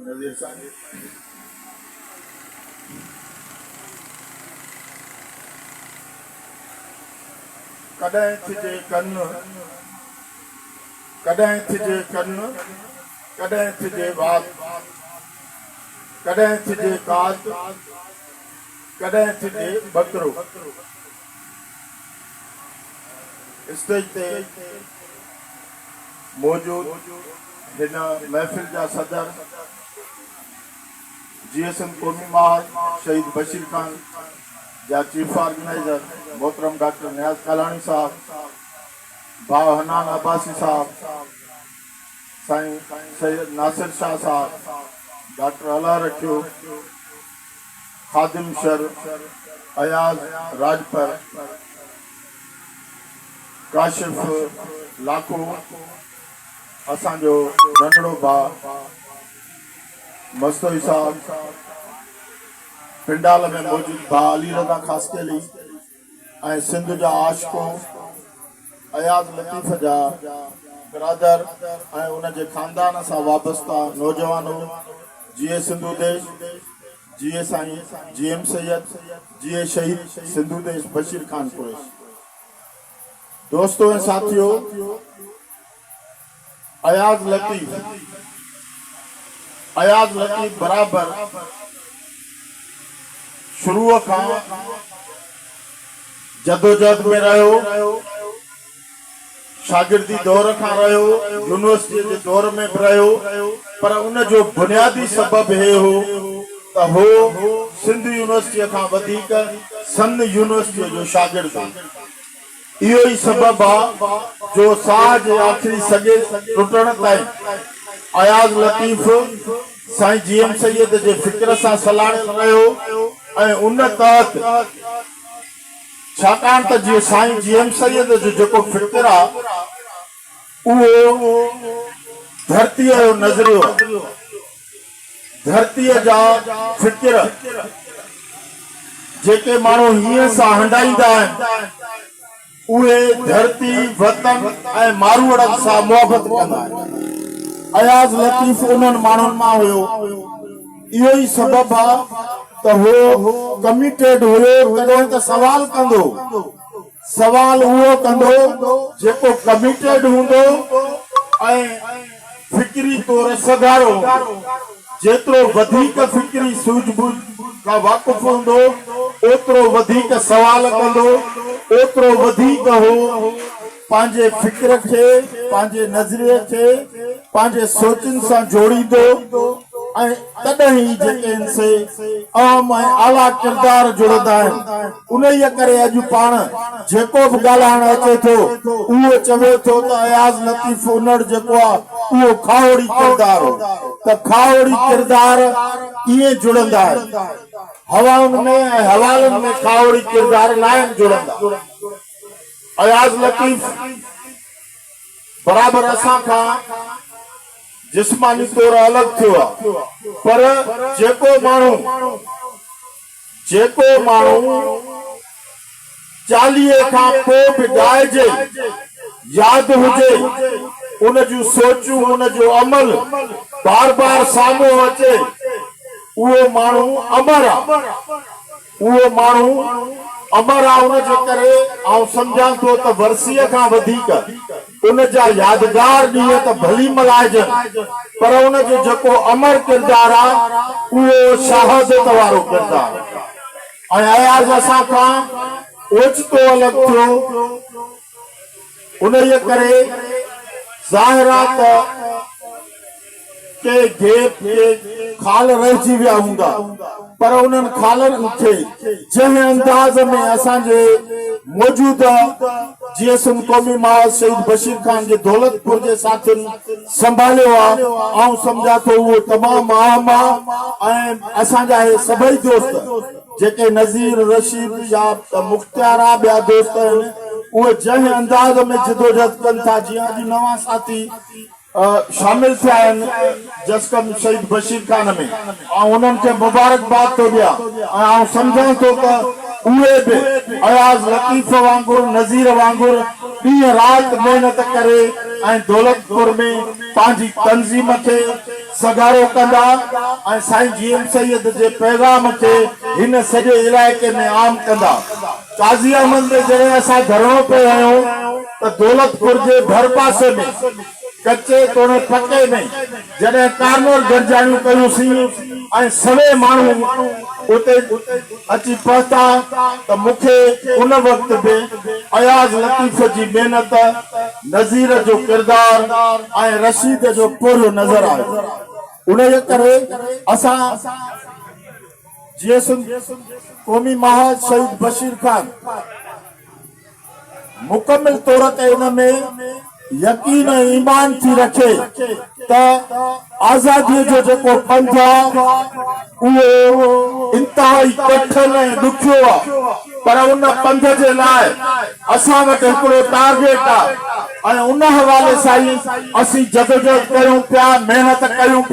नज़ीर साहब कॾहिं थिजे कन्न कॾहिं थिजे कन्न कॾहिं थिजे वात कॾहिं थिजे कात कॾहिं थिजे बकरो स्टेज ते मौजूद हिन महफ़िल जा सदर GSM क़ौमी महाज शहीद बशीर खान जा चीफ ऑर्गेनाइजर मोहतरम डॉक्टर नियाज कालानी साहब, भाव हनान अब्बासी साहब, साईं सैयद नासिर शाह साहब, डॉक्टर अला रखियो, खादिम शर अयाज राजपर, काशिफ लाखो, असांजो नंढड़ो भाउ मस्तोई साहब, पिंडाल में मौजूद भाउ अली रज़ा ख़ासकेली ऐं सिंध जा आशिको अयाज लतीफ़ जा बिरादर ऐं उनजे ख़ानदान सां वाबस्ता नौजवानो, जीए सिंधु देश, जीए साईं GM सैयद, जीए शहीद सिंधु देश बशीर खान कुरैशी। दोस्तों ऐं साथियों, अयाज लतीफ़ बराबर शुरू खां जदोजहद में रहियो, शागिर्दी दौर खां रहियो, यूनिवर्सिटी जे दौर में भी रहियो, पर उन जो बुनियादी सबब हे हो त हो सिंध यूनिवर्सिटी खां वधीक सन यूनिवर्सिटी जो शागिर्द हो। इहो ही सबब आ जो साह जे आखिरी सगे टुटण ताईं अयाज लतीफ़ साईं GM सैयद जे फिक्र सां सलाणियल रहियो ऐं उन तहत छाकाणि त जीअं साईं GM सैयद जो जेको फिक्र आ उहो धरतीअ जो नज़रियो, धरतीअ जा फिक्र जेके माण्हू हीअं सां हंडाईंदा आहिनि उहे धरती वतन ऐं मारूअड़नि सां मोहबत कंदा आहिनि। अयाज लतीफ़ उन्हनि माण्हुनि मां हुयो। इहो ई सबब आहे त हो कमिटेड हुयो, तॾहिं त सवाल कंदो, सवाल उहो कंदो जेको कमिटेड हूंदो ऐं फिक्री तौर सगारो, जेतिरो वधीक फिक्री सूझबूझ खां वाक़ुफ़ हूंदो ओतिरो वधीक सवाल कंदो, ओतिरो वधीक हो पंहिंजे फिक्र खे, पंहिंजे नज़रिए खे पंहिंजे सोचनि सां जोड़ींदो ऐं तॾहिं ई जेके इनसे आम ऐं आला किरदार जुड़ंदा आहिनि। उन ई करे अॼु पाण जेको बि ॻाल्हाइण अचे थो उहो चवे थो त अयाज लतीफ़ उनड़ जेको आहे उहो खावड़ी किरदार हो। त खावड़ी किरदार इएं जुड़ंदा आहिनि, हवाउनि में ऐं हवालनि में खावड़ी किरदार न आहिनि जुड़ंदा। अयाज लतीफ़ बराबर असां खां जिस्मानी तौर अलग थियो आहे, पर जेको माण्हू 40 खां पोइ बि ॻाइजे, याद हुजे, उन जूं सोचूं, उन जो अमल बार बार साम्हूं अचे, उहो माण्हू अमर आहे, उहो माण्हू अमर आहे। उन जे करे आउं सम्झां थो त वर्सीअ खां वधीक उन जा यादगार ॾींहं त भली मल्हाइजनि, पर उन जो जेको अमर किरदार आहे उहो शहादत वारो किरदार आहे। ऐं अयाज असां खां ओचितो अलॻि थियो। उन जे करे ज़ाहिर आहे त के घेप के खाल रहिजी विया हूंदा, पर उन्हनि खालनि खे जंहिं अंदाज़ में असांजे मौजूदा GSM क़ौमी महाज शहीद बशीर खान जे दौलतपुर जे साथियुनि संभालियो आहे, आउं सम्झां थो उहो तमामु अहम आहे। ऐं असांजा हे सभई दोस्त जेके नज़ीर रशीद या मुख्तियार आहे, ॿिया दोस्त आहिनि, उहे जंहिं अंदाज़ में जिदोजहद कनि था, जीअं अॼु नवां साथी शामिल थिया आहिनि जसकम शहीद बशीर खान में, ऐं उन्हनि खे मुबारकबाद थो ॾियां। ऐं आउं सम्झां थो त उहे बि अयाज लतीफ़ वांगुरु, नज़ीर वांगुरु ॾींहं राति महिनत करे ऐं दौलतपुर में पंहिंजी तंज़ीम खे सगारो कंदा ऐं साईं जीएम सैयद जे पैगाम के हिन सॼे इलाइक़े में आम कंदा। काज़ी अहमद में जॾहिं असां धरणो पे आहियूं त दौलतपुर जे भर पासे में कच्चे तोड़े पके में जॾहिं कार्नर गॾिजाणियूं कयूंसीं ऐं सवे माण्हू उते अची पहुता त मूंखे उन वक़्त में अयाज़ लतीफ़ जी महिनत, नज़ीर जो किरदार ऐं रशीद जो पुर नज़र आयो। उन जे करे असां जीअं क़ौमी महाज शहीद बशीर खान मुकमिल तौर ते इन में यकीन ईमान थी रखे त आज़ादी जो जेको पंथ आहे उहो इंतहाई कठिन ऐं ॾुखियो आहे, पर उन पंथ जे लाइ असां वटि हिकिड़ो टारगेट आहे ऐं उन हवाले सां ई असीं जदोजहद कयूं पिया, महिनत कयूं पिया।